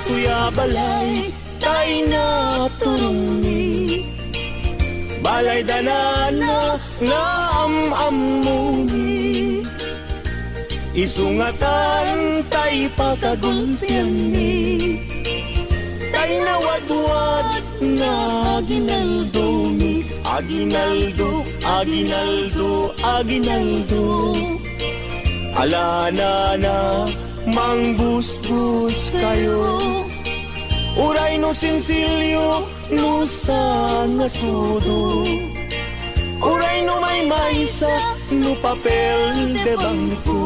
tuya balay tay na turungi balay danana nga amamuni isungatan tay pakagulpian ni tay nawadwad na ginaldumi aginaldo aginaldo aginaldo alana na mangbusbus kayo uray no sinsilyo no sa nasudo uray no may maysa no papel de bangko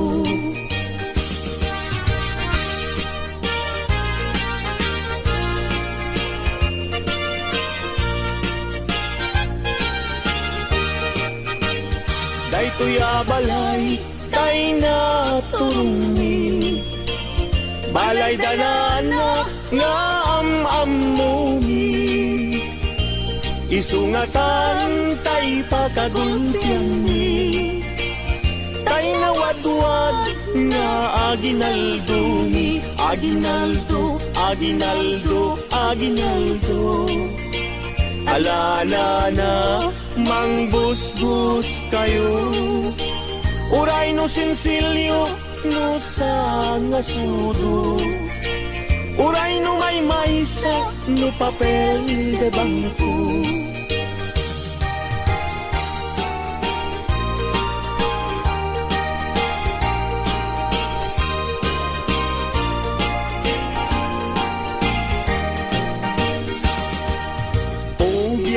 day tuya balay tay na turungi balay danana nga amamuni isungatan tay pakagulpian ni tay nawadwad nga aginaldumi aginaldo aginaldo aginaldo alana na mangbusbus kayo uray no sinsilyo no sa ngasudo uray no may maysa no papel de bangko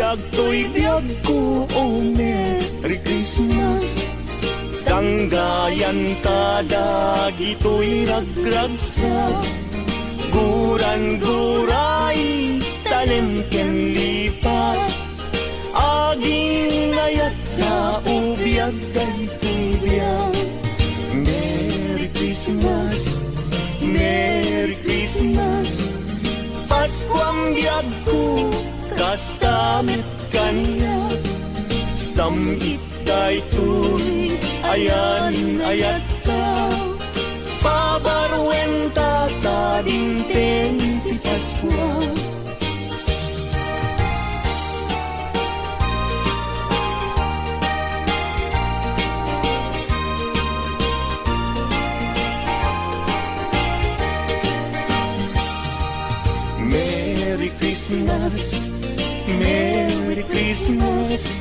biyag to'y biyag ko, oh Merry Christmas Tanggayan kadagi to'y ragragsa Guran-guray talim ken lipat Aging nayat na ubiyag daytoy biyag Merry Christmas, Merry Christmas Pasko ang biyag ko kastamit kaniya samit daytoy ayan ayat ka pabarwenta tabinteng ti Pasko Merry Christmas Merry Christmas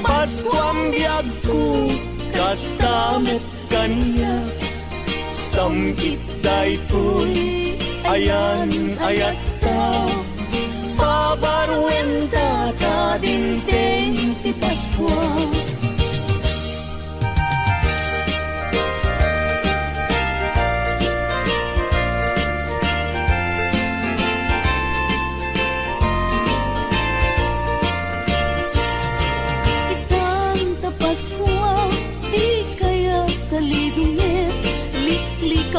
Pasko ang biyag ko kastamit kaniya samgit daytoy ayan ayat ka pabarwenta kadinteng ti Pasko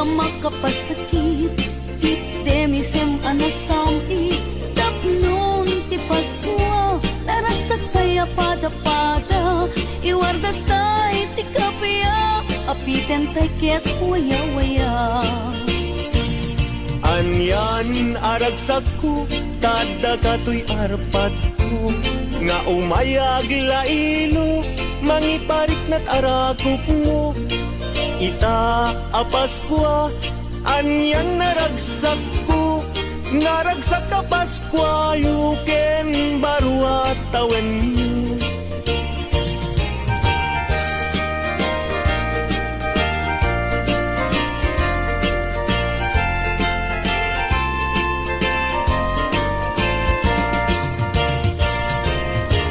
makapasakit itdemisem anasami tapnon ti Pasko naragsak kaya pada-pada iwardas tay ti kapya apiten tay ket waya-waya anyan aragsak ko tada katoy arpad ko nga umayag laino mangiparik nat aragok mo ita apaskwa anyan naragsak ko naragsak ka Paskwa yuken baru atawen yu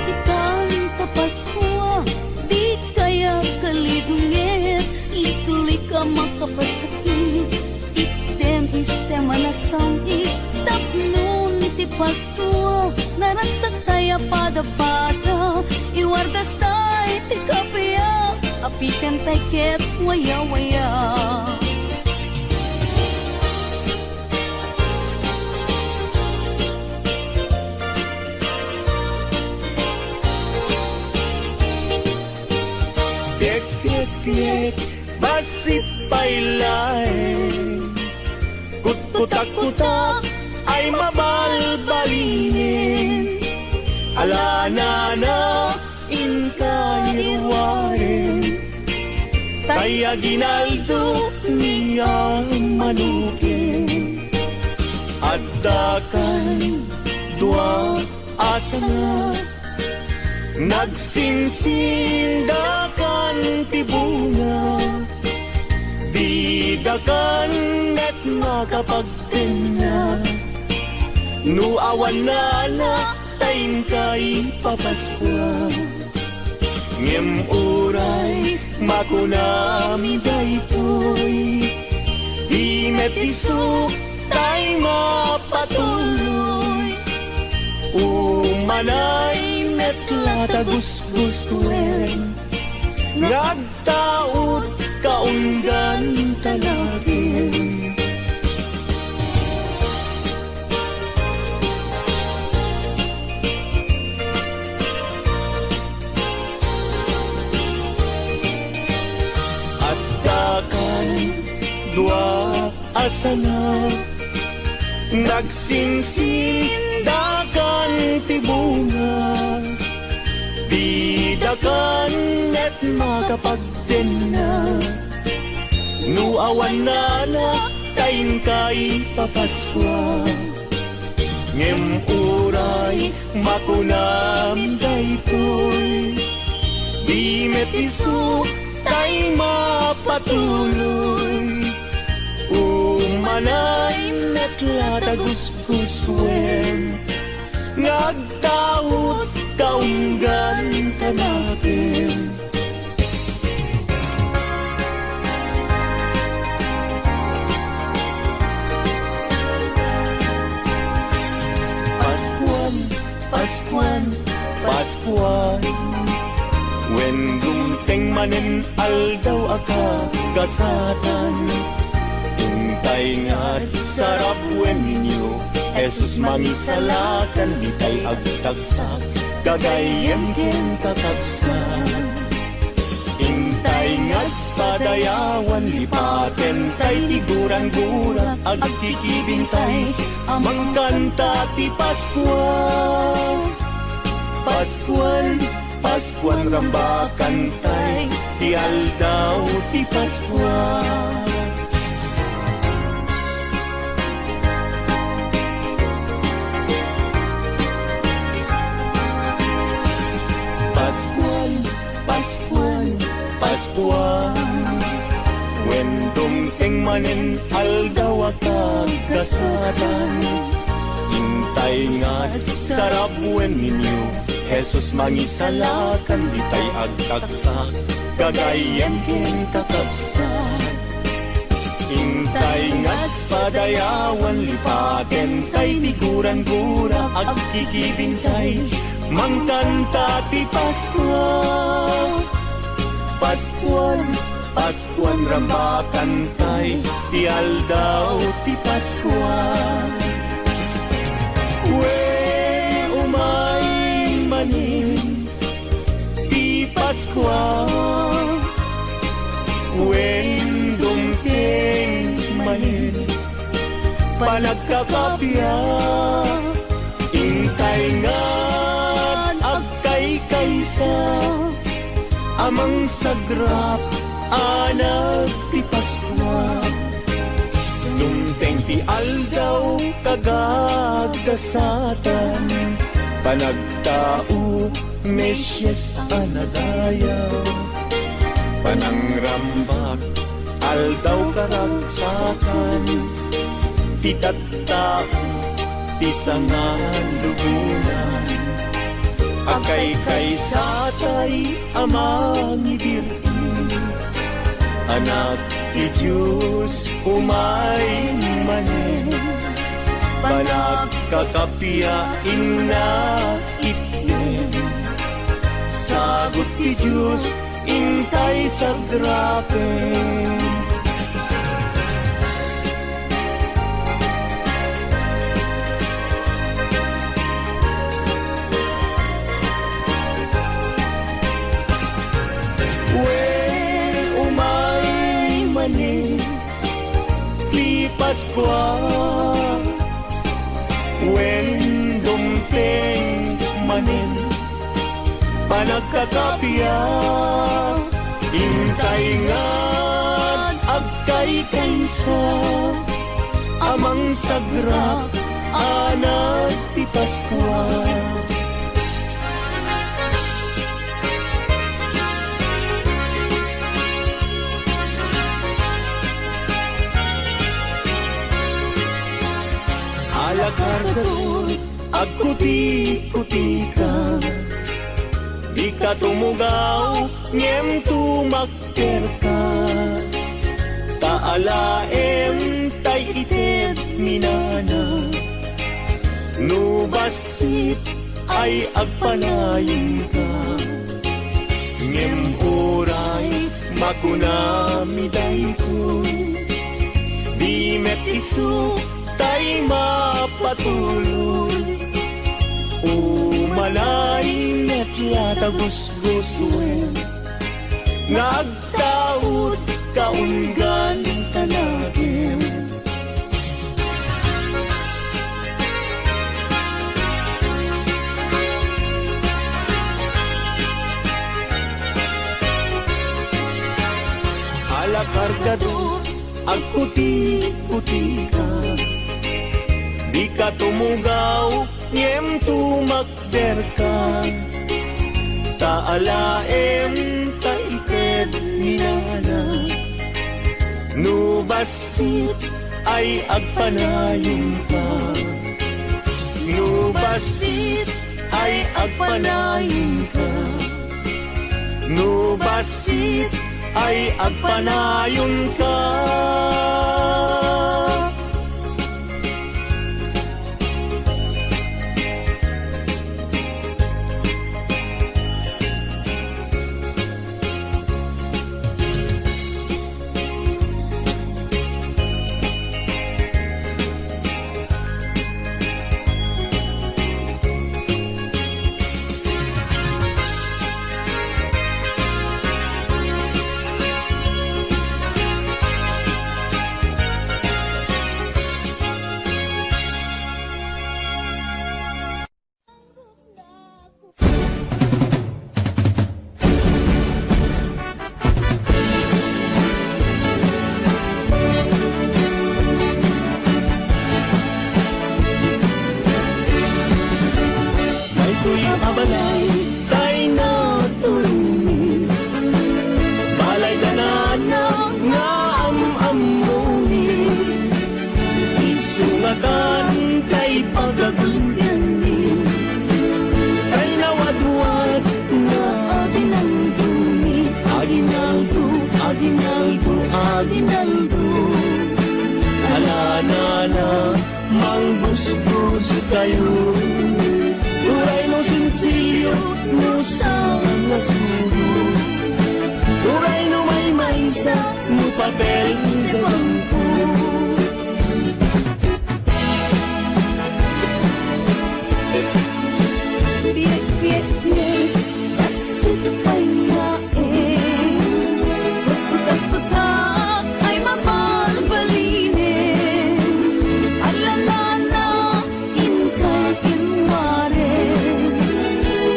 ikan ka Paskwa di kaya kalidungit lik-lik ka makapasakit item isem anasangit tapnon ti Pasko naragsak kaya pada-pada iwardas tay ti kapya apiten tay ket waya-waya Kek basit pailay kutak-kutak ay mabalbalinin. Alana na inkayruwarin, kaya ginaldo niyang manukin. At dakan dua asana, nagsinsindakan tibunga, bidakan at makapagtina. Nuawan na tayin kay papaskwa, ngem uray makunami daytoy, di metisok tay mapatuloy. Umanay metlata gusgustuen, ngagtaot kaunggan talagin. Dua asana, nagsinsindakan tibunga, bidakan at makapagdena. Nuawan na tayin kay papaskwa, ngem uray makunam daytoy, di metiso tay mapatuloy. Umanay metlata gusguswen, ngagtaot kaunggan kanakin. Paskuan, Paskuan, Paskuan, wen dumteng manen aldaw aka kasatan. Tay nga't sarap wen ninyo, Jesus mangisalakan, di tay agtagtag, kagayem ken kakabsan. Intay nga't padayawan, lipaten tay tiguran-guran, agtikibing tay, amang kanta ti Paskuan. Paskuan, Paskuan rambakan tay, ti aldaw ti Paskuan. Paskuan, wen dumteng manen aldaw akag kasatan. Intay nga't sarap wen ninyo, Jesus mangisalakan, di tay agtagtag, kagayem ken kakabsan. Intay nga't padayawan, lipaten tay tiguran-gura, agkikibing tay, mangkanta ti Paskuan. Paskuan, Paskuan rambakan tay, ti aldaw ti Paskuan. Wen umay manin ti Paskuan, wen dumteng manin panagkakapya. Intay nga't agkay kaysa, amang sagrap anak ti Paskuan. Dumteng ti aldaw kagagasatan, panagtao Mesyes anadayaw. Panangrambak aldaw karagsakan, ti tattao ti sangan lubunan. Akay kaysatay amang ibirti, anak ti Diyos umay manen. Panagkakapiain na itnen, sagot ti Diyos intay sa grapen. Paskuan, Wen dumpeng manin panagkakapya intay nga agkay kaysa amang sagra anak ti Paskwa. Alakargador agkuti-kuti ka, di ka tumugaw ngem tumakter ka. Taalaem tay ited minana, nubasit ay agpanayin ka. Ngem oray makunamiday ko, di met isu tay mapatuloy. Umalain at latagusgusuin, nagtaod kaunggan tanagin. Alakargador agputi-puti ka, di ka tumugaw ngem tumakder ka. Taalaem taited minana, nubasit ay agpanayin ka. Nubasit ay agpanayin ka. Nubasit ay agpanayon ka. Abalay tay na tulungin, balay ganana nga am-amunin, isungatan kay pagagundyanin, kay nawadwad na aginaldumi, aginaldo, aginaldo, aginaldo. Alanana mangbusbus kayo, uray no sinsiyo, no sang nasuro. Uray no may maysa, no papel de bangko. Biek, biek, biek, kasip ay yae. Pagputak-putak ay mabalbalinin. Alanana, inkay kinware.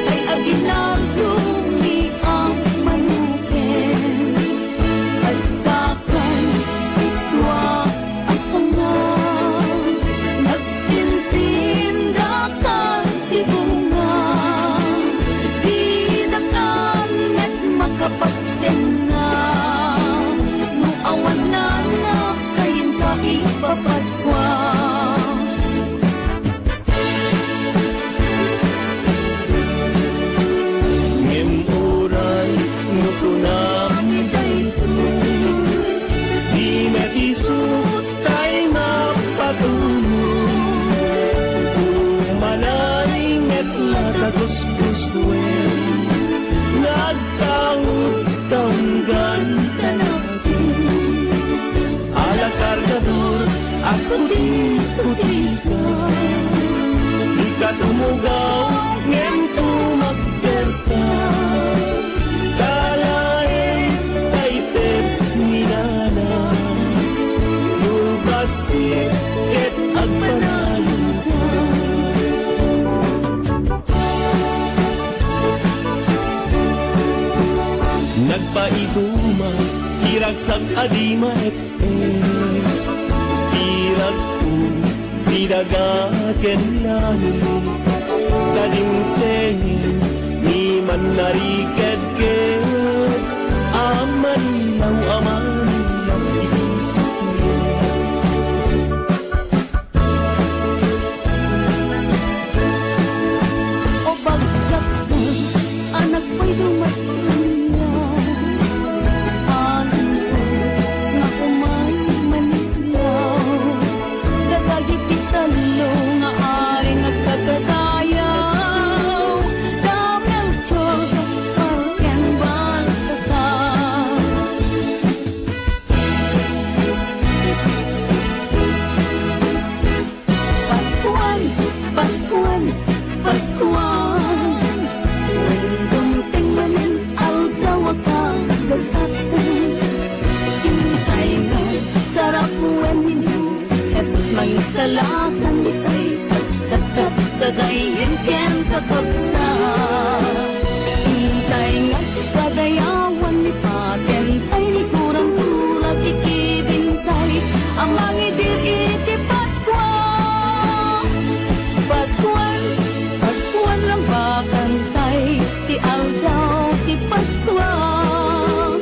Kay aginaldo ni ang manukin. Agkakan, itwa, asana. Nagsinsindakan, tibunga. Didakan, at makapagten na. Nuawan na na, kayin ka ipapaskwa. Ngem oray no kunamiday ko, di metiso tay mapatulog. Umalay met latagusgustuin, nagtaod kaunggan tanagin. Alakargador agputi-puti ka, di ka tumugaw ngem tumakder ka. Dalaem taited minana, nubasit ket agpanayon ka. iduma hiragsak adima tirag ko tidagaken lani kadimtengin ni man nariked ke amanilaw itisip mo O bagkat na anak ko'y dumatanya, alam ko na kumay manilaw, dadagit italo nga ari nagkagadayaw, dami ang Diyos pagyan baltasar. Paskuan, Paskuan, Paskuan, dumating namin aldaw akang gasatan. Hintay nga, sarap buwan ninyo, Jesus may salatan itay, tadayin ken kakabsa. Hintay nga, kadayawan ni patentay, ni kurang-kurang ikibintay, ang mangidir iti Paskuan. Paskuan, Paskuan lang bakantay, ti aldaw ti Paskuan.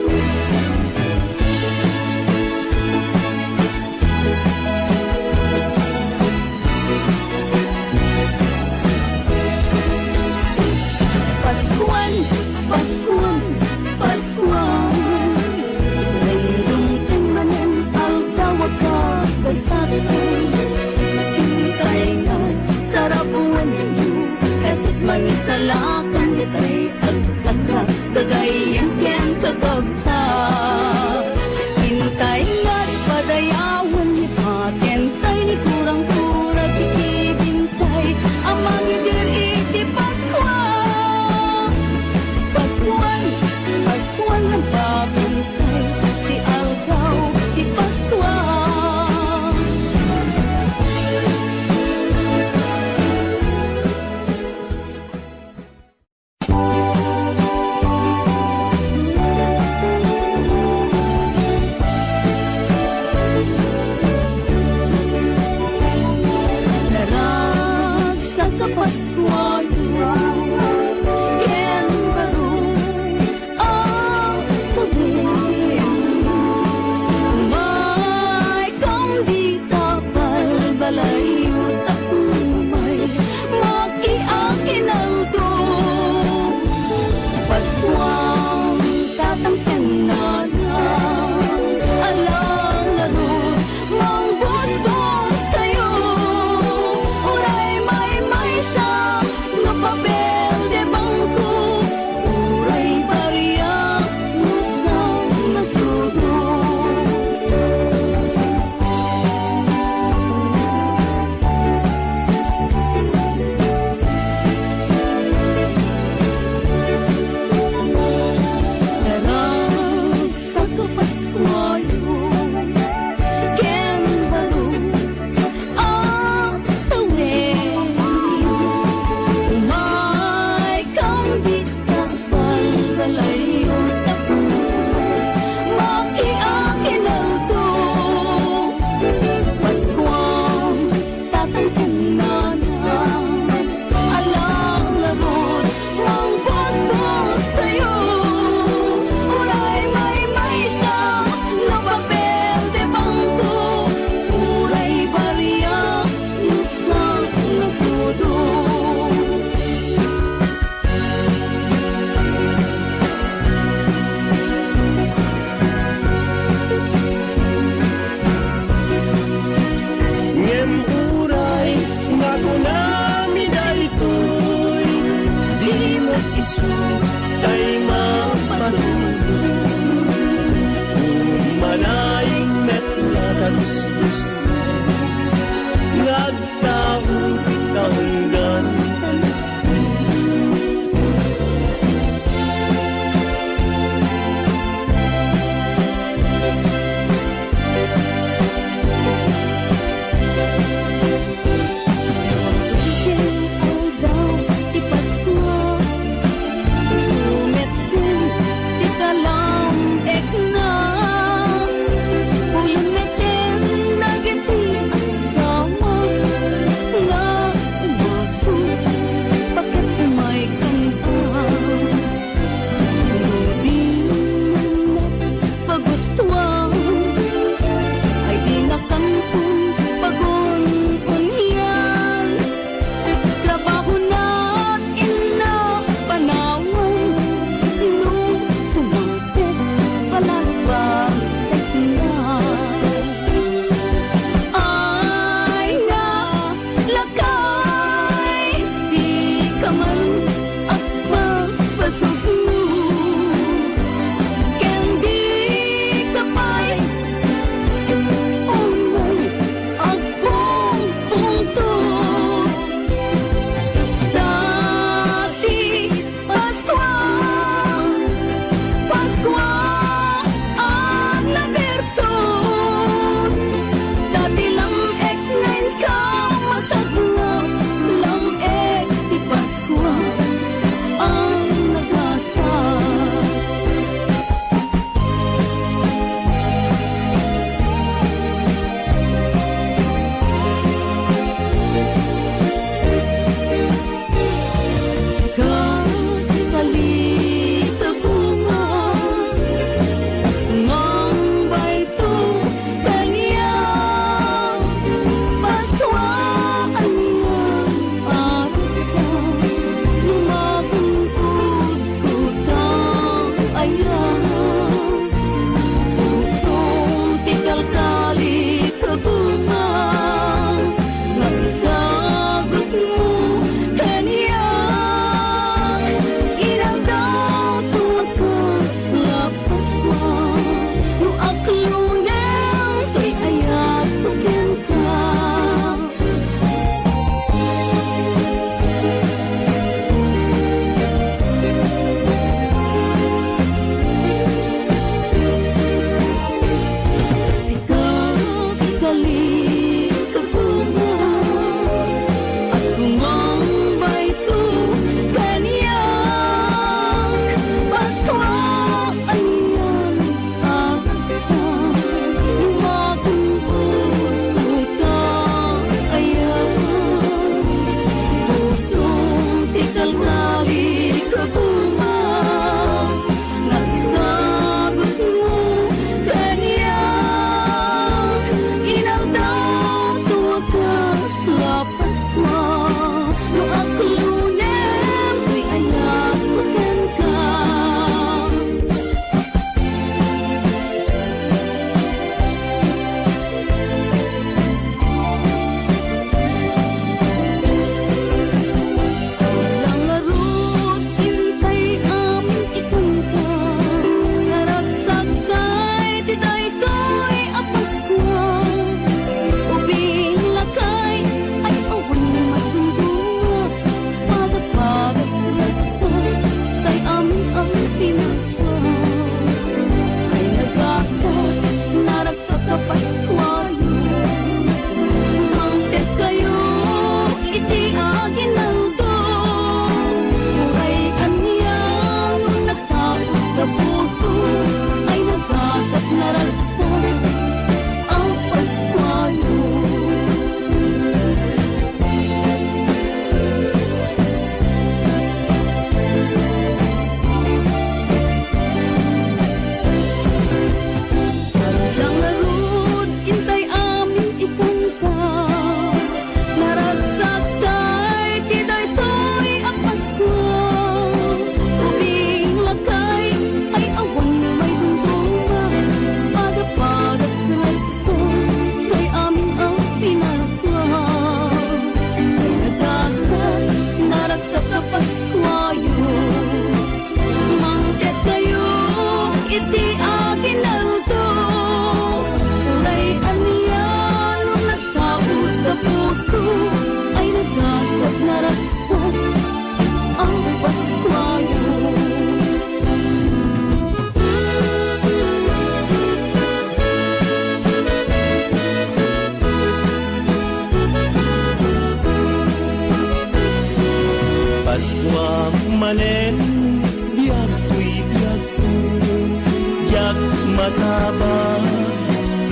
masaba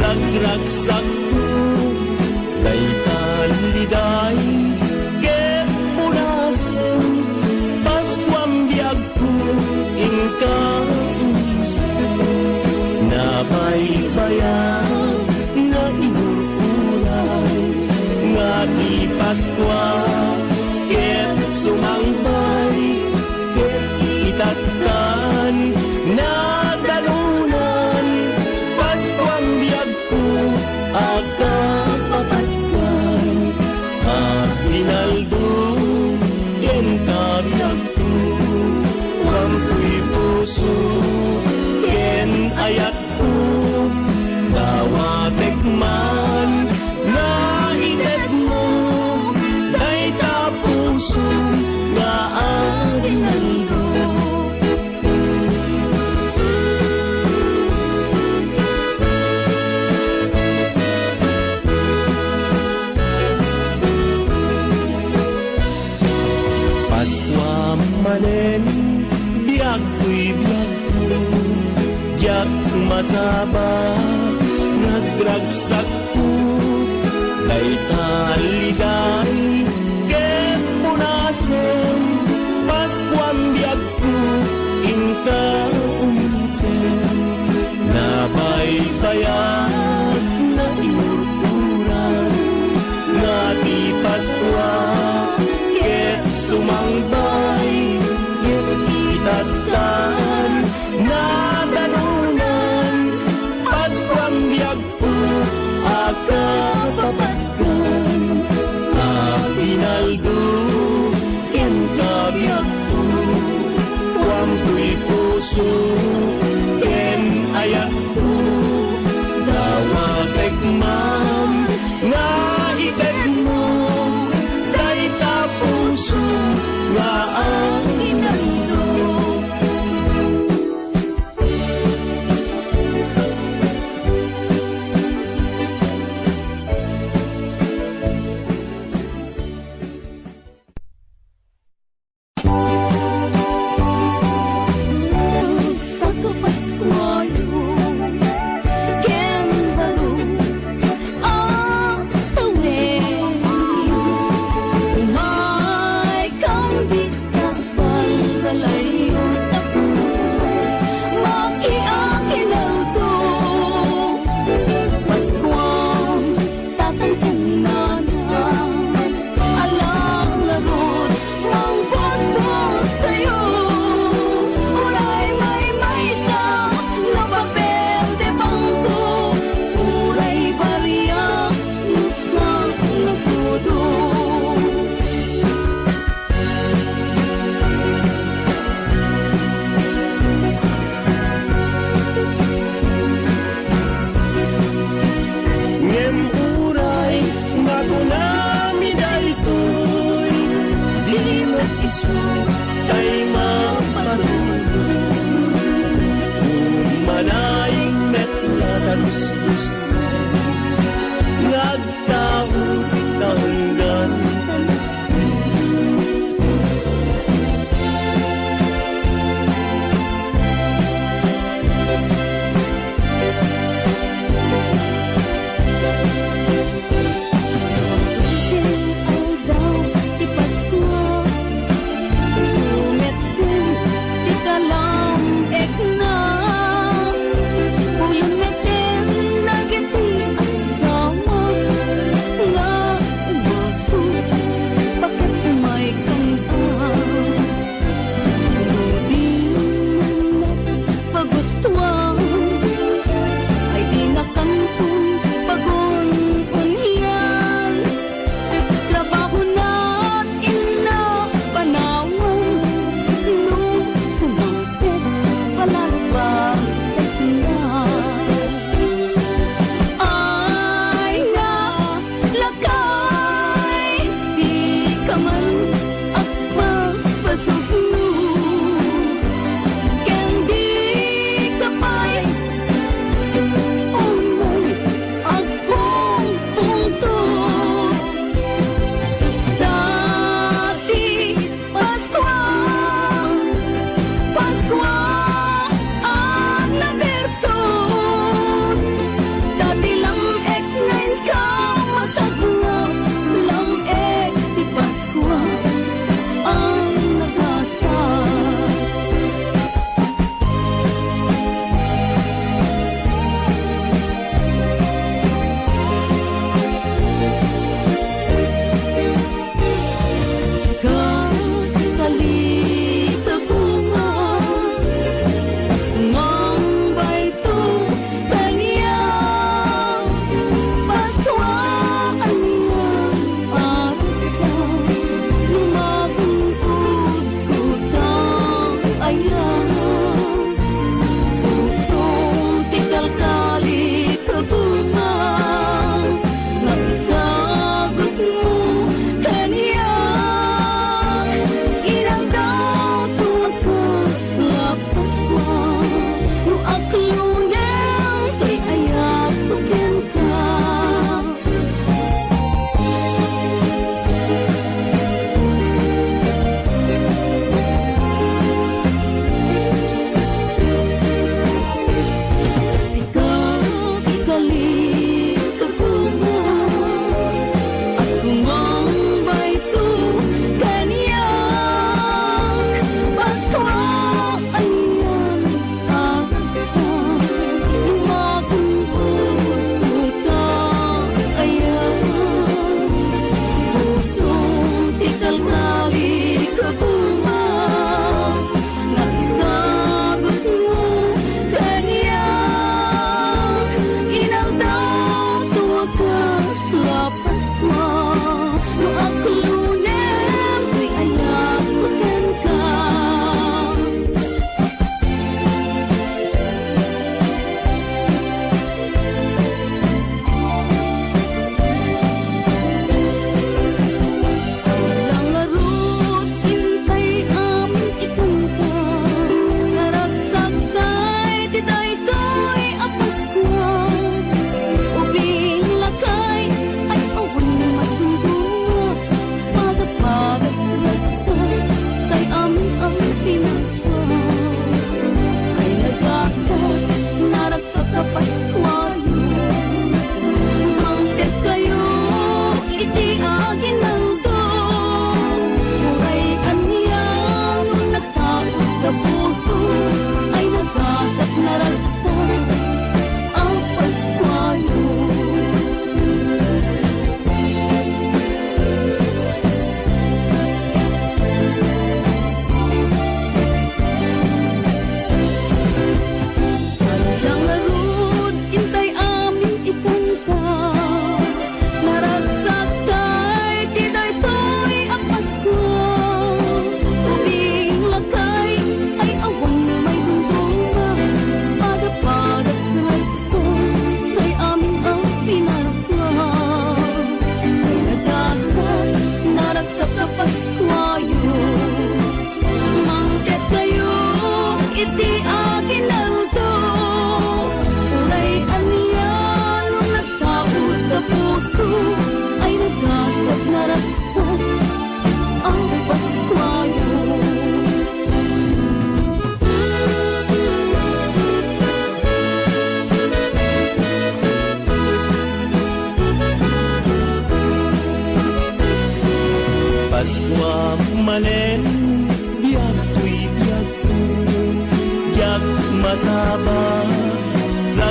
ragragsak ko daytan liday ket punasen Paskuam biag ko inka nabaybayan nga inuulay nga di Paskwa ket sumangpay ket itaktan na dalunan Paskuam biag ko akapapatkan hinaldo ken kabiag ko wampuy puso ken ayat ko dawatek man nga itet mo dayta puso nga arinaldo Paskwa manen biag ko'y biag ko jak masaba nagragsak ko dayta liday ket punasen Paskuam biag ko inka umisen nabaybayan na inururan nga di Paskwa ket sumangbay ket itattan na dalunan Paskuam biag ko akapapatkan hinaldo ken kabiag ko wampuy puso ken ayat ko dawatek man nga itet mo dayta puso nga arinaldo Sa kapaskualo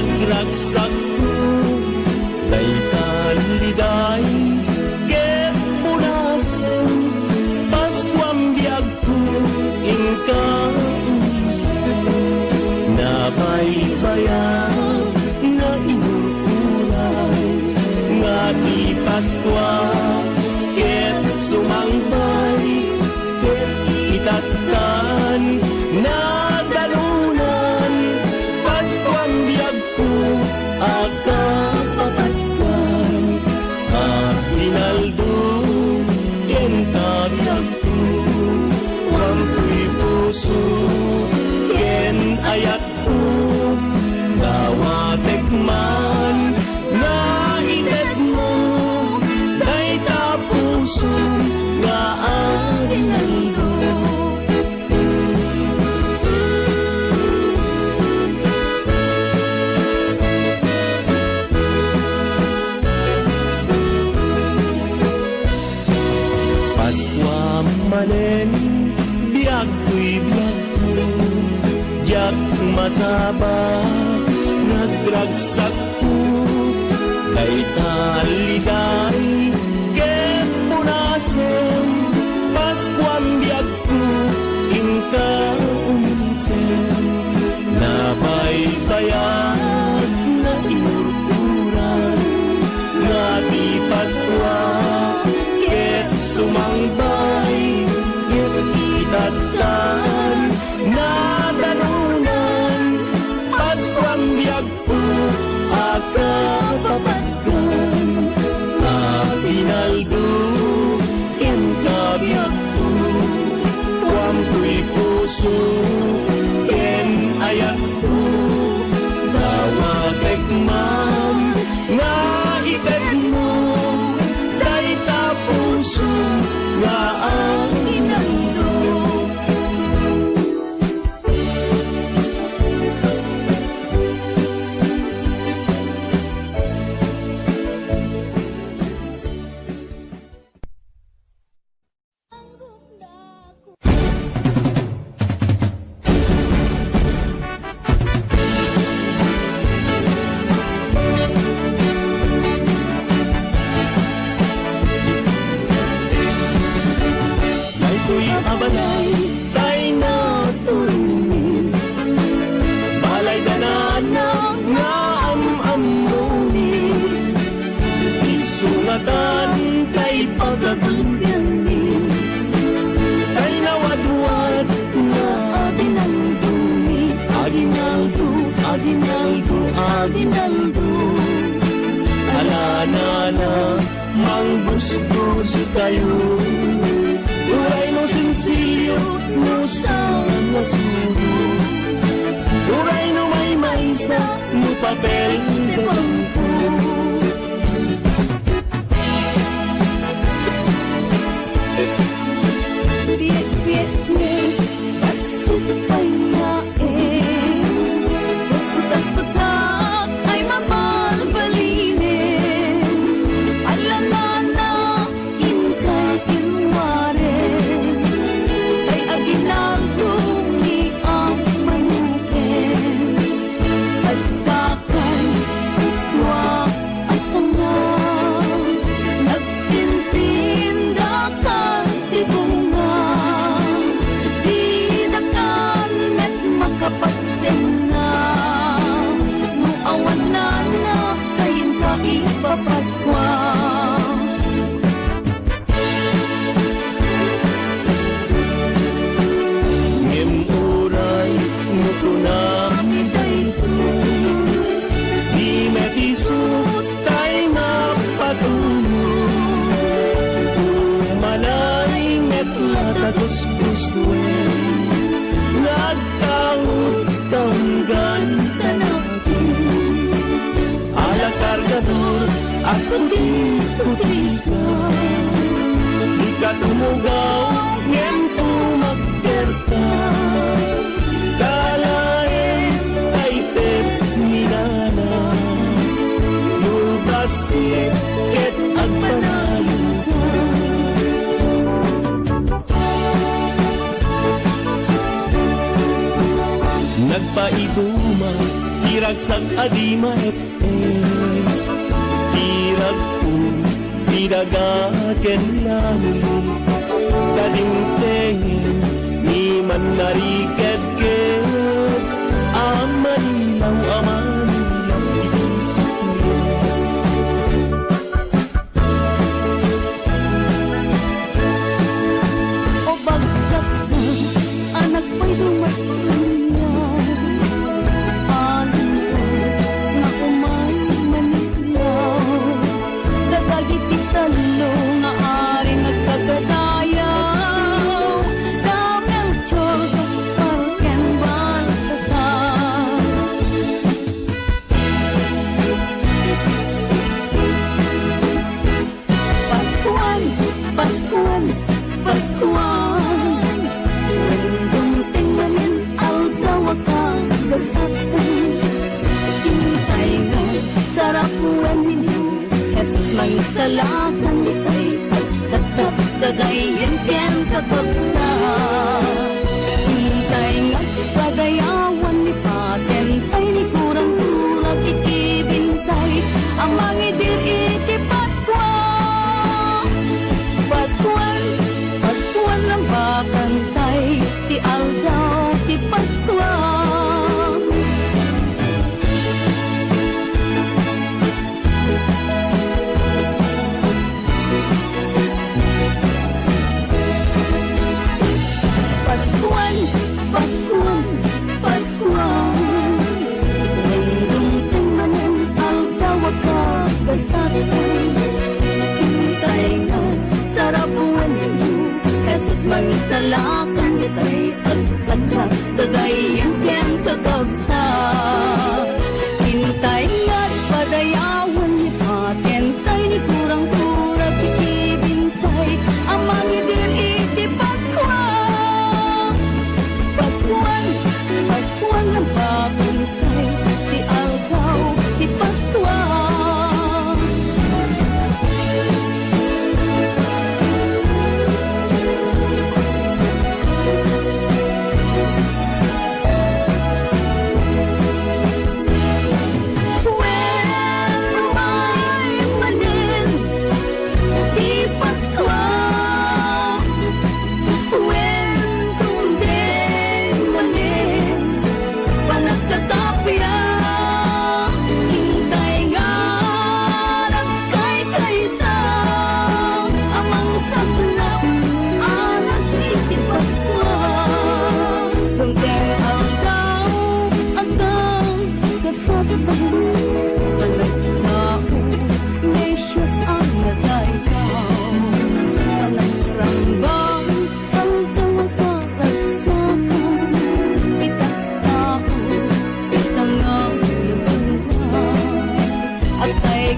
nagragsak ko day taliday ket punasen Paskuam biag ko inka nabaybayan na inuuray nga di Paskwa ket sumangbay ket itatkan na dalunan Paskuam biag ko akapapatkan Hinaldo ken kabiag ko wampuy puso ken ayat ko dawatek man na itet mo day tapuso nga arinaldo Paskwa manen biag ko'y biag ko jak masaba nagragsak ko day taliday ket punasen Paskuam biag ko inka umisen nabaybayan na inururan nga di Paskwa ket sumangbay ket itatkan na dalunan Paskuam biag ko akapapatkan Hinaldo ken kabiag ko wampuy puso ken ayat ko dawatek man nga itet mo day tapuso nga arinaldo abalay tay naturuni balay danana nga am-amuni isungatan tay pagagambiyani tay nawadwad na aginaldumi aginaldo aginaldo aginaldo alanana manggustos kayo Uray no sensilyo no sama na sudo Uray no may maisa no papel de bangko Biek-biek ni pasupay na Putak-putak ay mabalbalinin Alanana inka kinware Kay aginaldo ni ang manukin At kakay naragsak adi maet tirag ko tidagaken lang kadingtengin ni man nariked-ked amanilaw itisip mo O bagkat na anak ko'y dumatanyaw alin ko na umay manilaw dadagiti talo nga ari nagkagadayaw dabel chorgas palken baltasar Pascual, Pascual, Pascual Dumating namin aldawakan gasatan Hintay nga sarapuan ninyo Jesus mangsalakan itay Tatap kagayin ken kakapsa Hintay nga pagayawan ni patentay ni kurang-kurang ikibintay Ang mangidir iti Pascual Pascual, Pascual ng bakantay Ti aldaw, ti Pascual Pascual, Pascual, Pascual Nandung manan aldaw kasatan Hintay nga sarapuan ninyo Jesus mangisalakan itay agkata kagayan ken kakabsa Hintay nga't padayawan ni patentay ni kurang-kurang ikibintay ang mangidir iti Pascual Pascual, Pascual ng bakantay ti aldaw ti Pascual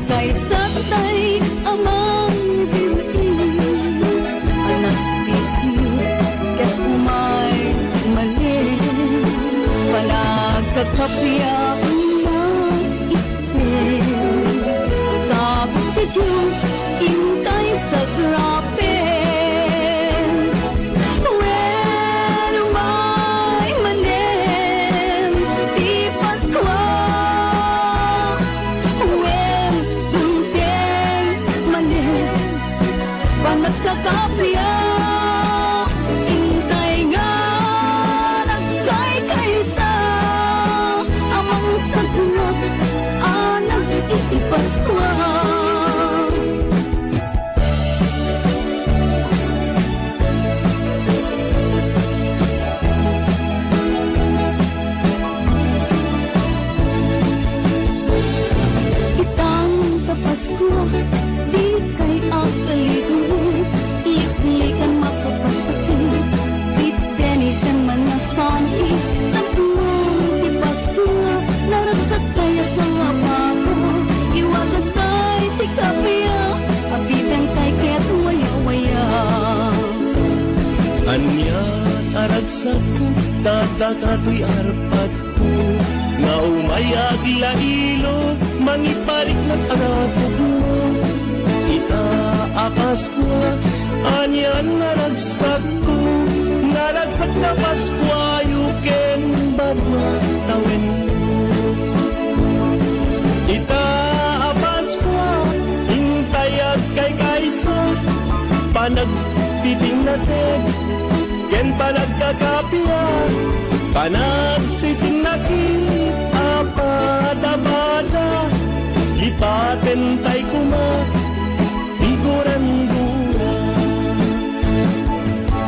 Kay satay amang diin anak bisius ket umay manin panagkakapya ulang ipin sa ti Diyos intay sa grapen when umay manin ti Pascual when Panagkakapya Intay nga nagkay-kaysa Amang sagnat Anak iti Pascual Itang sa Pascual Di kay akalido Iklikan makapasakit Itenisan man nasani Tapmang di Pascual Narasak kaya sa apamo Iwagas kay ti kapya Abitan kay kaya't waya-waya Anya aragsak ko tatakato'y arpat ko nga umayag lailo mangiparik na aratog mo itaakas ko anyan naragsak ko naragsak na Paskwa yuken badwa tawen mo itinatid ken panagkakapya panagsisinakit apada-pada ipaten tay kuma igurang-gura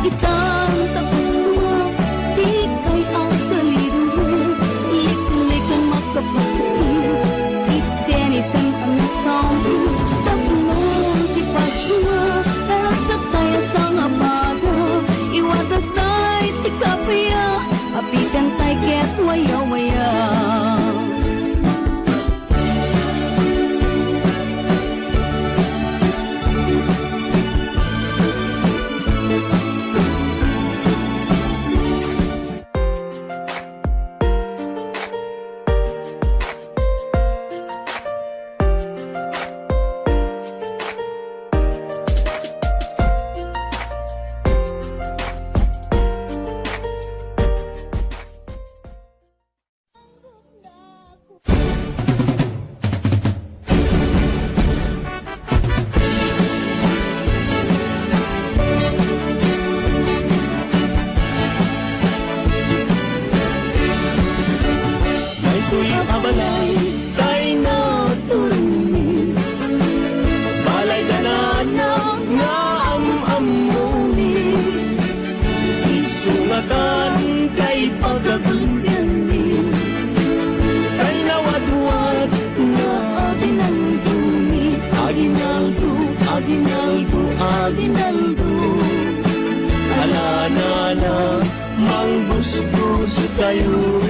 Itang tapos mo, di kay ang kaliru. Lik-lik ang makapasir, itenisan ang nasambu. Tapos ipasma, narasa tayo sa ngabada. Iwatas na'y tikapaya, apitan tayo ket waya-waya. Abalay, tay na turuni balay danana nga am-amuni isungatan kay pagagulyanin kay nawadwad na aginaldumi aginaldo, aginaldo, aginaldo alanana mangbusbus kayo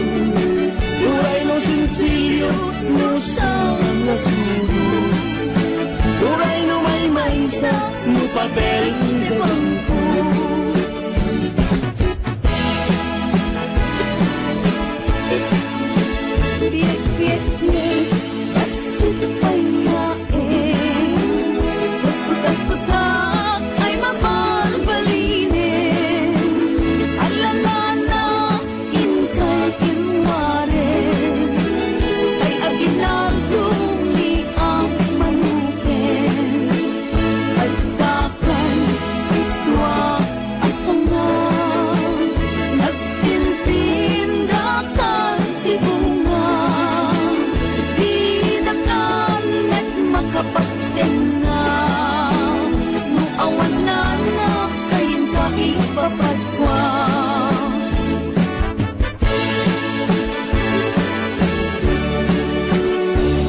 Duray no sinsilyo no sa nasuro Duray no may maysa no papel de bangko Biyak-biyak niya, basit ay yain. Pagputak-putak ay mabalbalinin. Alanana, inkay kinwarin. Kay aginaldo ni ang manukin. Agdakan, itwa, asangan. Nagsinsindakan, ibunga. Di nakanet makapagtenga. Nung awan na na, kayin ka ipapaskwa.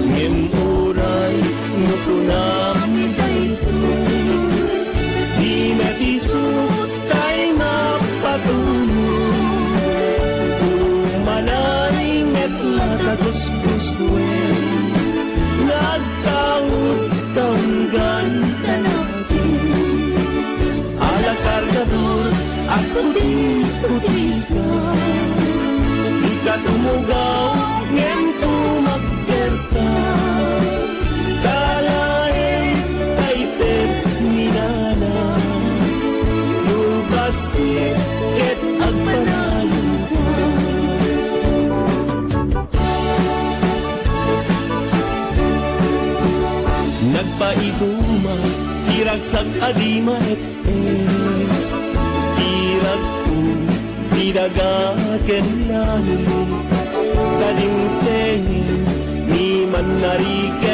Ngemuray no kunami daytoy di natisot tay napatulog umanay metla tagus-gustuin nagtawid kaunggan Tanapin, ala kargador at puti-puti ka di ka tumugaw ngem tumagkerta kalain ay tet minana lubasin ket agpanayon nagpaiduma iragsak adima et irag ko didagaken langit kadingtengin ni manarike